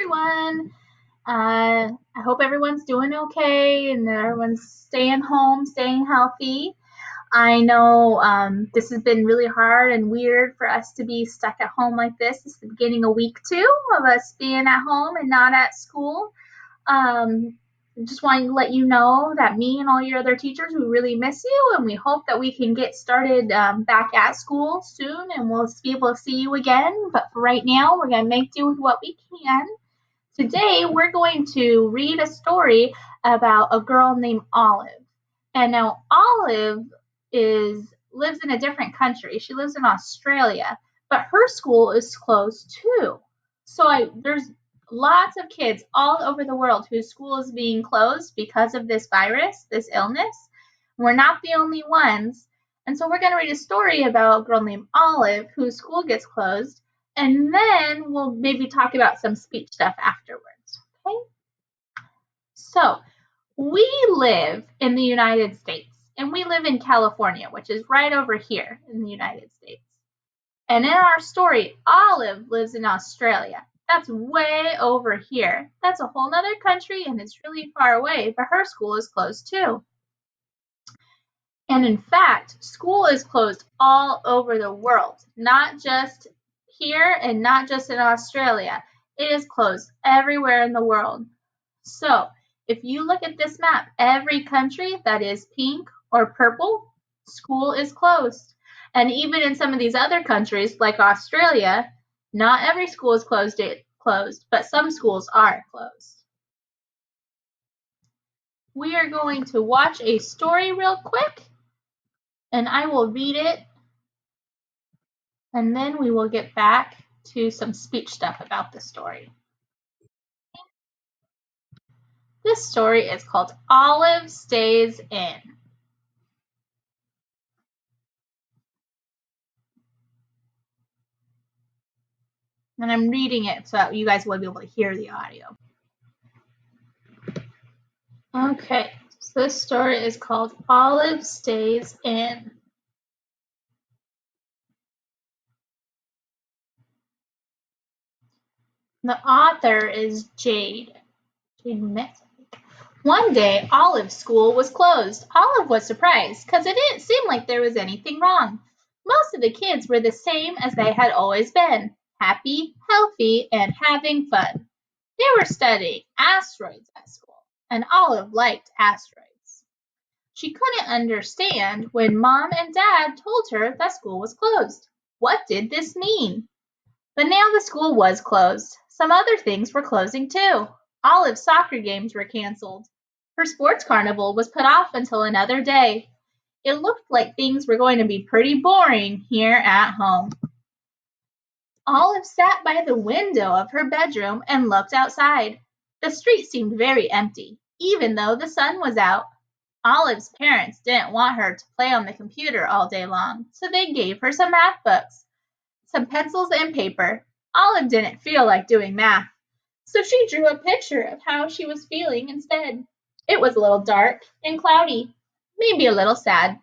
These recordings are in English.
everyone. I hope everyone's doing okay and everyone's staying home, staying healthy. I know this has been really hard and weird for us to be stuck at home like this. It's the beginning of week 2 of us being at home and not at school. Um, just wanting to let you know that me and all your other teachers, we really miss you, and we hope that we can get started back at school soon, and we'll be able to see you again. But for right now, we're going to make do with what we can. Today, we're going to read a story about a girl named Olive. And now Olive lives in a different country. She lives in Australia, but her school is closed too. So there's lots of kids all over the world whose school is being closed because of this virus, this illness. We're not the only ones. And so we're going to read a story about a girl named Olive whose school gets closed, and then we'll maybe talk about some speech stuff afterwards. Okay? So we live in the United States, and we live in California, which is right over here in the United States. And in our story, Olive lives in Australia. That's way over here. That's a whole nother country, and it's really far away, but her school is closed too. And in fact, school is closed all over the world, not just here and not just in Australia. It is closed everywhere in the world. So if you look at this map, every country that is pink or purple, school is closed. And even in some of these other countries, like Australia, not every school is closed, but some schools are closed. We are going to watch a story real quick, and I will read it, and then we will get back to some speech stuff about the story. This story is called Olive Stays In. And I'm reading it so that you guys will be able to hear the audio. Okay, so this story is called Olive Stays In. The author is Jade. One day, Olive's school was closed. Olive was surprised because it didn't seem like there was anything wrong. Most of the kids were the same as they had always been, happy, healthy, and having fun. They were studying asteroids at school, and Olive liked asteroids. She couldn't understand when Mom and Dad told her that school was closed. What did this mean? But now the school was closed. Some other things were closing too. Olive's soccer games were canceled. Her sports carnival was put off until another day. It looked like things were going to be pretty boring here at home. Olive sat by the window of her bedroom and looked outside. The street seemed very empty, even though the sun was out. Olive's parents didn't want her to play on the computer all day long, so they gave her some math books, some pencils and paper. Olive didn't feel like doing math, so she drew a picture of how she was feeling instead. It was a little dark and cloudy, maybe a little sad,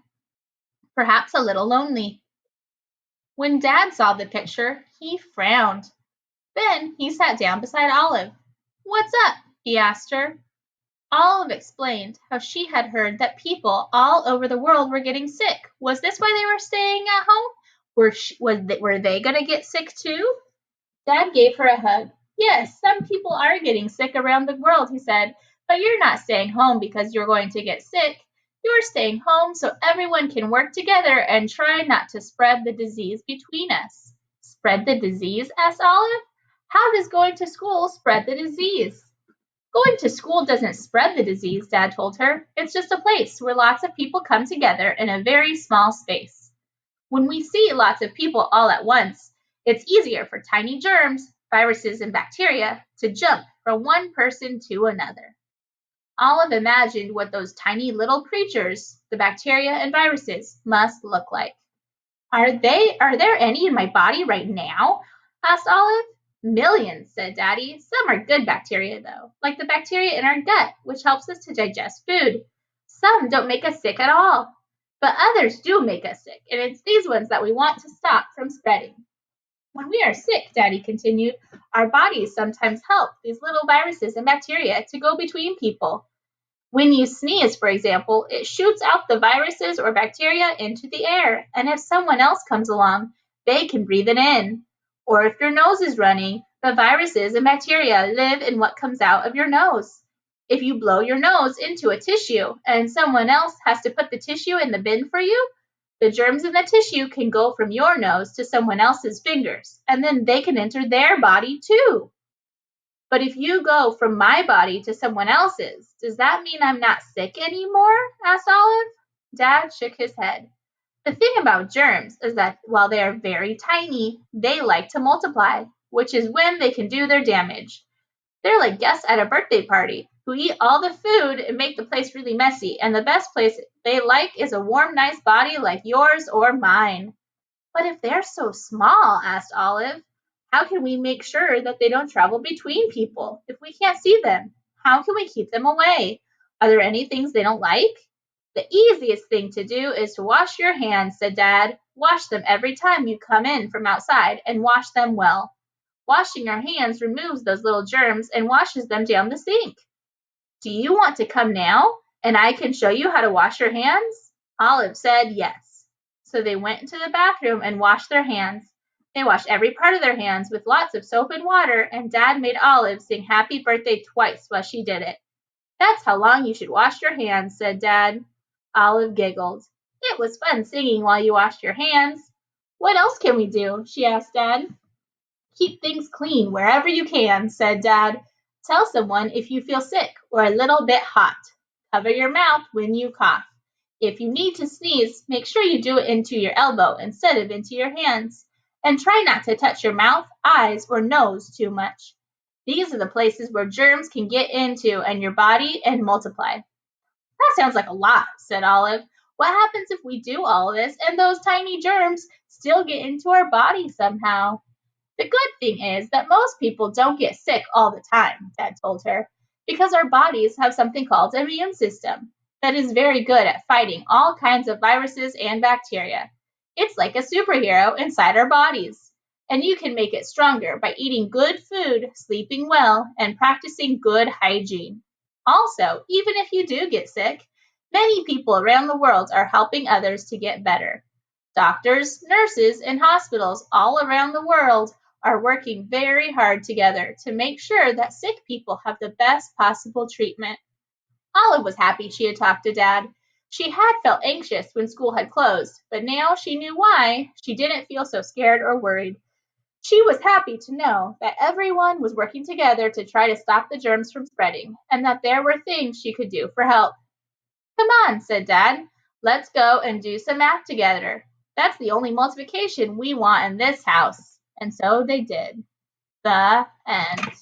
perhaps a little lonely. When Dad saw the picture, he frowned. Then he sat down beside Olive. "What's up?" he asked her. Olive explained how she had heard that people all over the world were getting sick. Was this why they were staying at home? Were they going to get sick too? Dad gave her a hug. "Yes, some people are getting sick around the world," he said, "but you're not staying home because you're going to get sick. You're staying home so everyone can work together and try not to spread the disease between us." "Spread the disease?" asked Olive. "How does going to school spread the disease?" "Going to school doesn't spread the disease," Dad told her. "It's just a place where lots of people come together in a very small space. When we see lots of people all at once, it's easier for tiny germs, viruses, and bacteria to jump from one person to another." Olive imagined what those tiny little creatures, the bacteria and viruses, must look like. Are there any in my body right now?" asked Olive. "Millions," said Daddy. "Some are good bacteria, though, like the bacteria in our gut, which helps us to digest food. Some don't make us sick at all, but others do make us sick, and it's these ones that we want to stop from spreading." When we are sick, Daddy continued, our bodies sometimes help these little viruses and bacteria to go between people. When you sneeze, for example, it shoots out the viruses or bacteria into the air, and if someone else comes along, they can breathe it in. Or if your nose is running, the viruses and bacteria live in what comes out of your nose. If you blow your nose into a tissue and someone else has to put the tissue in the bin for you, the germs in the tissue can go from your nose to someone else's fingers, and then they can enter their body too. But if you go from my body to someone else's, does that mean I'm not sick anymore? Asked Olive. Dad shook his head. The thing about germs is that while they are very tiny, they like to multiply, which is when they can do their damage. They're like guests at a birthday party who eat all the food and make the place really messy, and the best place they like is a warm, nice body like yours or mine. But if they're so small, asked Olive, how can we make sure that they don't travel between people if we can't see them? How can we keep them away? Are there any things they don't like? The easiest thing to do is to wash your hands, said Dad. Wash them every time you come in from outside and wash them well. Washing your hands removes those little germs and washes them down the sink. Do you want to come now and I can show you how to wash your hands? Olive said yes. So they went into the bathroom and washed their hands. They washed every part of their hands with lots of soap and water, and Dad made Olive sing happy birthday twice while she did it. That's how long you should wash your hands, said Dad. Olive giggled. It was fun singing while you washed your hands. What else can we do? She asked Dad. Keep things clean wherever you can, said Dad. Tell someone if you feel sick or a little bit hot. Cover your mouth when you cough. If you need to sneeze, make sure you do it into your elbow instead of into your hands. And try not to touch your mouth, eyes, or nose too much. These are the places where germs can get into and your body and multiply. That sounds like a lot, said Olive. What happens if we do all this and those tiny germs still get into our body somehow? The good thing is that most people don't get sick all the time, Dad told her, because our bodies have something called an immune system that is very good at fighting all kinds of viruses and bacteria. It's like a superhero inside our bodies. And you can make it stronger by eating good food, sleeping well, and practicing good hygiene. Also, even if you do get sick, many people around the world are helping others to get better. Doctors, nurses, and hospitals all around the world are working very hard together to make sure that sick people have the best possible treatment. Olive was happy she had talked to Dad. She had felt anxious when school had closed, but now she knew why. She didn't feel so scared or worried. She was happy to know that everyone was working together to try to stop the germs from spreading, and that there were things she could do for help. Come on, said Dad. Let's go and do some math together. That's the only multiplication we want in this house. And so they did. The end.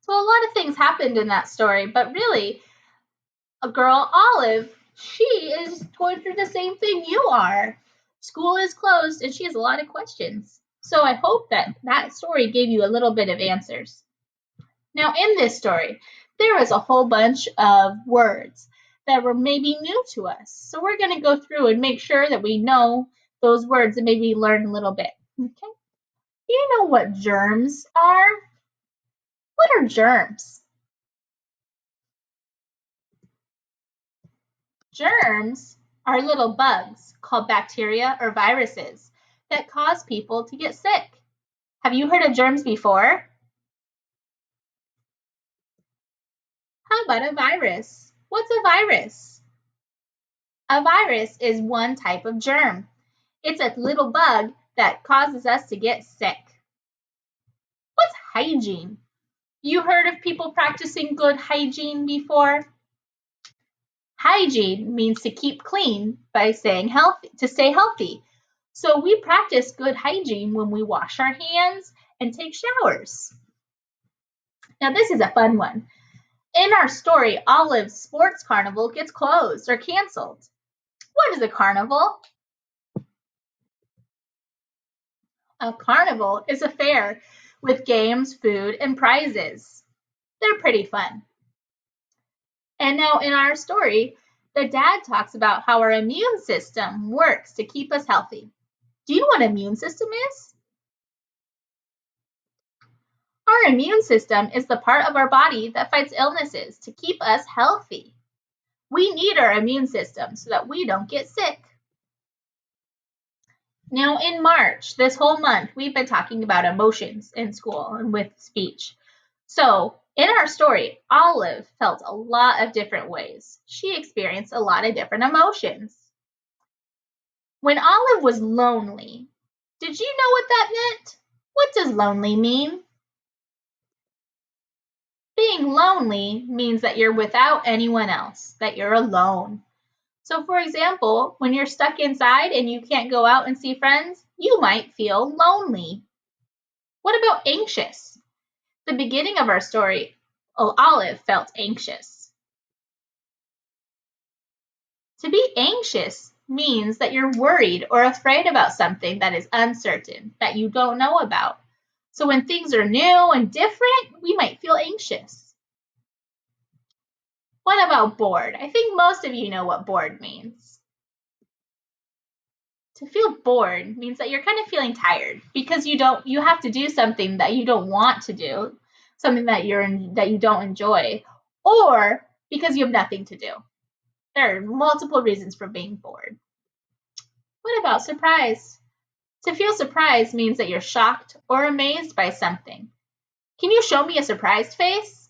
So a lot of things happened in that story, but really, a girl, Olive, she is going through the same thing you are. School is closed and she has a lot of questions. So I hope that that story gave you a little bit of answers. Now, in this story, there is a whole bunch of words that were maybe new to us. So we're going to go through and make sure that we know those words and maybe learn a little bit. Okay? You know what germs are? What are germs? Germs are little bugs called bacteria or viruses that cause people to get sick. Have you heard of germs before? How about a virus? What's a virus? A virus is one type of germ. It's a little bug that causes us to get sick. What's hygiene? You heard of people practicing good hygiene before? Hygiene means to keep clean by staying healthy, to stay healthy. So we practice good hygiene when we wash our hands and take showers. Now this is a fun one. In our story, Olive's sports carnival gets closed or canceled. What is a carnival? A carnival is a fair with games, food, and prizes. They're pretty fun. And now in our story, the dad talks about how our immune system works to keep us healthy. Do you know what immune system is? Our immune system is the part of our body that fights illnesses to keep us healthy. We need our immune system so that we don't get sick. Now, in March, this whole month, we've been talking about emotions in school and with speech. So, in our story, Olive felt a lot of different ways. She experienced a lot of different emotions. When Olive was lonely, did you know what that meant? What does lonely mean? Being lonely means that you're without anyone else, that you're alone. So, for example, when you're stuck inside and you can't go out and see friends, you might feel lonely. What about anxious? The beginning of our story, Olive felt anxious. To be anxious means that you're worried or afraid about something that is uncertain, that you don't know about. So when things are new and different, we might feel anxious. What about bored? I think most of you know what bored means. To feel bored means that you're kind of feeling tired because you have to do something that you don't want to do, something that you don't enjoy, or because you have nothing to do. There are multiple reasons for being bored. What about surprise? To feel surprised means that you're shocked or amazed by something. Can you show me a surprised face?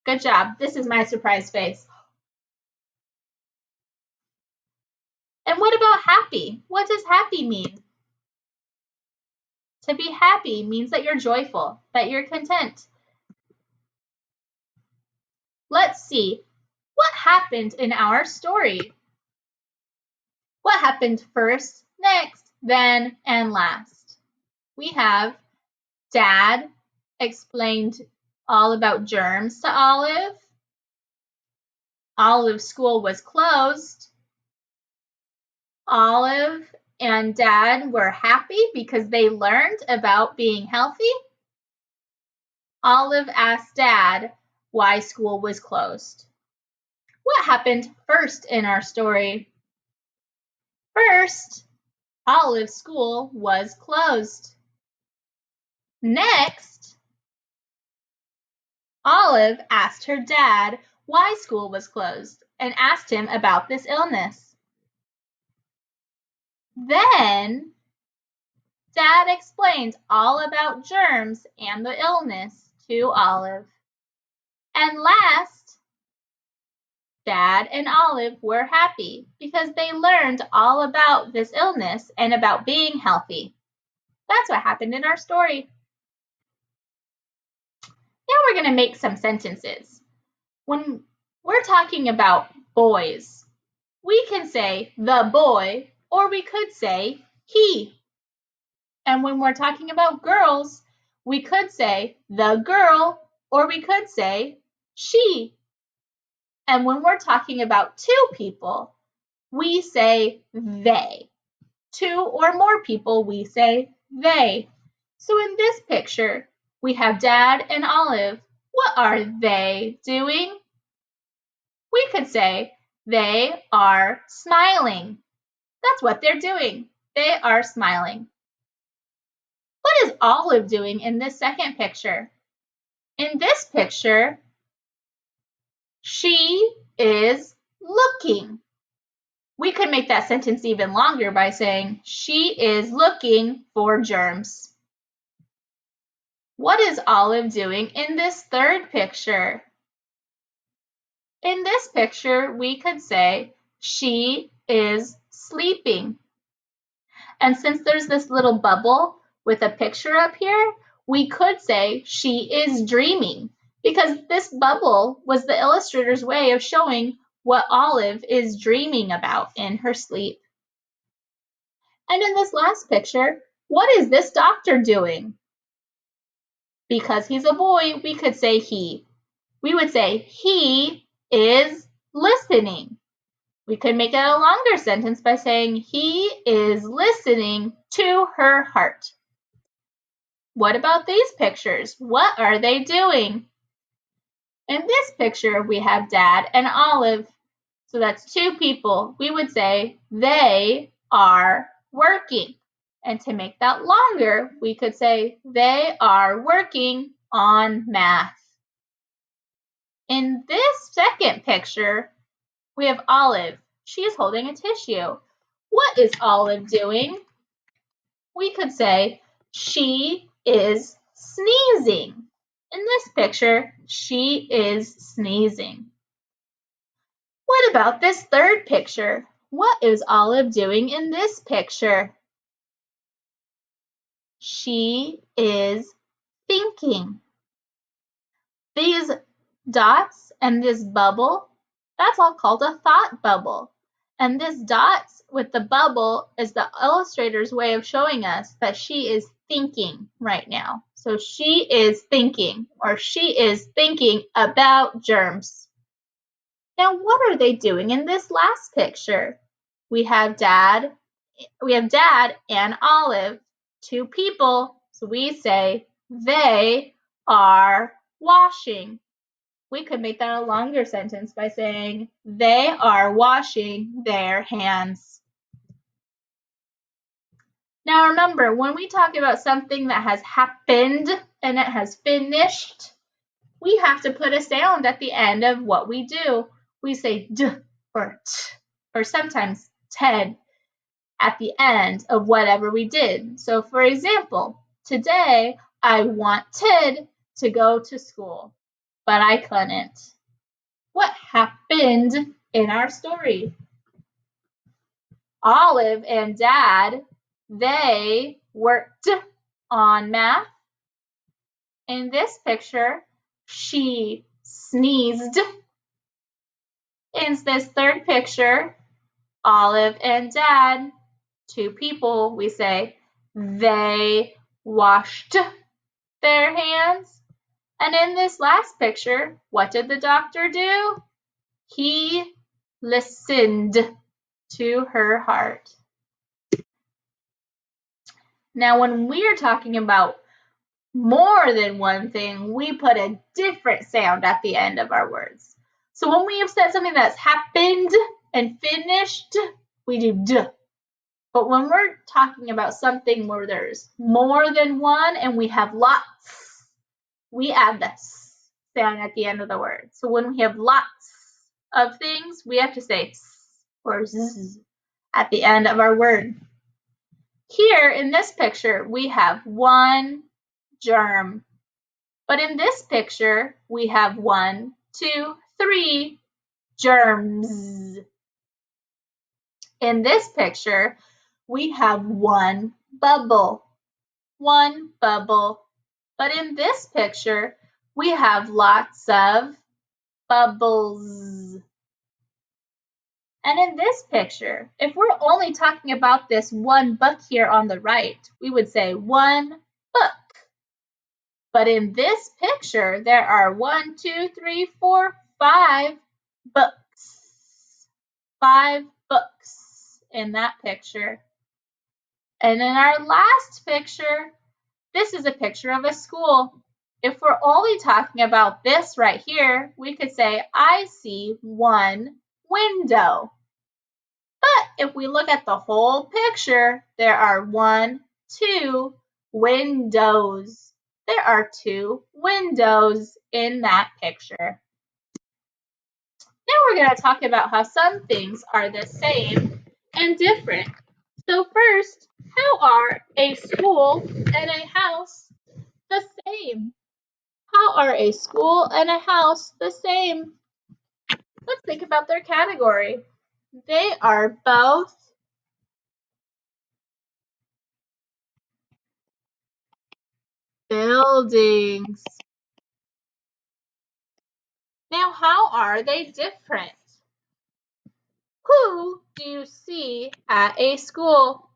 Good job. This is my surprised face. And what about happy? What does happy mean? To be happy means that you're joyful, that you're content. Let's see. What happened in our story? What happened first, next, then, and last? We have Dad explained all about germs to Olive. Olive's school was closed. Olive and Dad were happy because they learned about being healthy. Olive asked Dad why school was closed. What happened first in our story? First, Olive's school was closed. Next, Olive asked her dad why school was closed and asked him about this illness. Then, Dad explained all about germs and the illness to Olive. And last, Dad and Olive were happy because they learned all about this illness and about being healthy. That's what happened in our story. Now we're going to make some sentences. When we're talking about boys, we can say the boy, or we could say he. And when we're talking about girls, we could say the girl, or we could say she. And when we're talking about two people, we say they. Two or more people, we say they. So in this picture, we have Dad and Olive. What are they doing? We could say they are smiling. That's what they're doing. They are smiling. What is Olive doing in this second picture? In this picture, she is looking. We could make that sentence even longer by saying she is looking for germs. What is Olive doing in this third picture? In this picture, we could say she is sleeping. And since there's this little bubble with a picture up here, we could say she is dreaming because this bubble was the illustrator's way of showing what Olive is dreaming about in her sleep. And in this last picture, what is this doctor doing? Because he's a boy, we could say he. We would say he is listening. We could make it a longer sentence by saying he is listening to her heart. What about these pictures? What are they doing? In this picture, we have Dad and Olive. So that's two people. We would say they are working. And to make that longer, we could say they are working on math. In this second picture, we have Olive. She is holding a tissue. What is Olive doing? We could say she is sneezing. In this picture, she is sneezing. What about this third picture? What is Olive doing in this picture? She is thinking. These dots and this bubble, that's all called a thought bubble. And this dots with the bubble is the illustrator's way of showing us that she is thinking right now. So she is thinking, or she is thinking about germs. Now, what are they doing in this last picture? We have Dad and Olive, two people. So we say they are washing. We could make that a longer sentence by saying they are washing their hands. Now remember, when we talk about something that has happened and it has finished, we have to put a sound at the end of what we do. We say d or t, or sometimes ted at the end of whatever we did. So for example, today I wanted to go to school, but I couldn't. What happened in our story? Olive and Dad, they worked on math. In this picture, she sneezed. In this third picture, Olive and Dad, two people, we say they washed their hands. And in this last picture, what did the doctor do? He listened to her heart. Now, when we are talking about more than one thing, we put a different sound at the end of our words. So when we have said something that's happened and finished, we do d. But when we're talking about something where there's more than one and we have lots, we add the s sound at the end of the word. So when we have lots of things, we have to say s or z at the end of our word. Here in this picture, we have one germ. But in this picture, we have 1, 2, 3 germs. In this picture, we have one bubble. One bubble. But in this picture, we have lots of bubbles. And in this picture, if we're only talking about this one book here on the right, we would say one book. But in this picture, there are 1, 2, 3, 4, 5 books. 5 books in that picture. And in our last picture, this is a picture of a school. If we're only talking about this right here, we could say, I see one window. But if we look at the whole picture, there are 1, 2 windows. There are 2 windows in that picture. Now we're going to talk about how some things are the same and different. So first, how are a school and a house the same? How are a school and a house the same? Let's think about their category. They are both buildings. Now, how are they different? Who do you see at a school?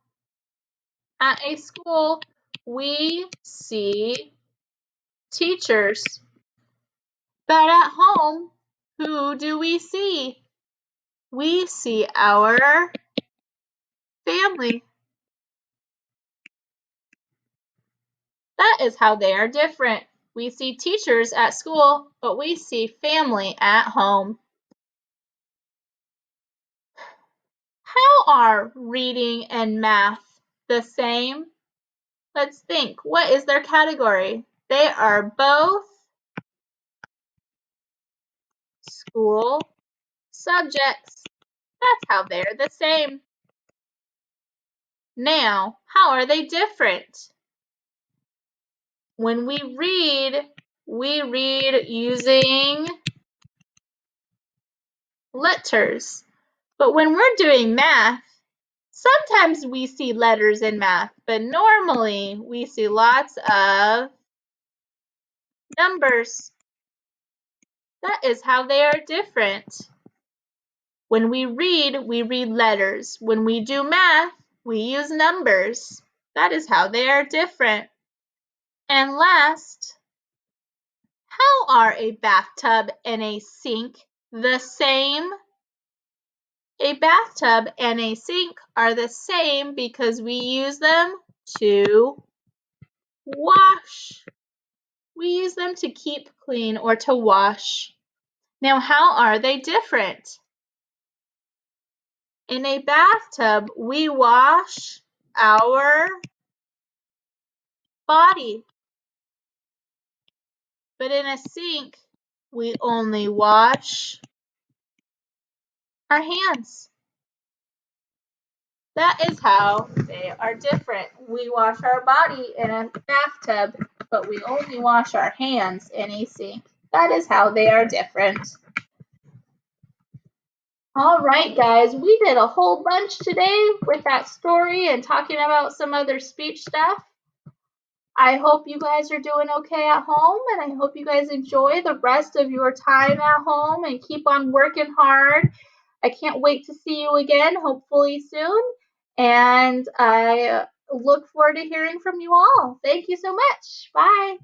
At a school, we see teachers. But at home, who do we see? We see our family. That is how they are different. We see teachers at school, but we see family at home. How are reading and math the same? Let's think. What is their category? They are both school subjects. That's how they're the same. Now, how are they different? When we read using letters. But when we're doing math, sometimes we see letters in math, but normally we see lots of numbers. That is how they are different. When we read letters. When we do math, we use numbers. That is how they are different. And last, how are a bathtub and a sink the same? A bathtub and a sink are the same because we use them to wash. We use them to keep clean or to wash. Now, how are they different? In a bathtub, we wash our body. But in a sink, we only wash our hands. That is how they are different. We wash our body in a bathtub, but we only wash our hands in a sink. That is how they are different. All right, guys, we did a whole bunch today with that story and talking about some other speech stuff. I hope you guys are doing okay at home, and I hope you guys enjoy the rest of your time at home and keep on working hard. I can't wait to see you again, hopefully soon, and I look forward to hearing from you all. Thank you so much. Bye.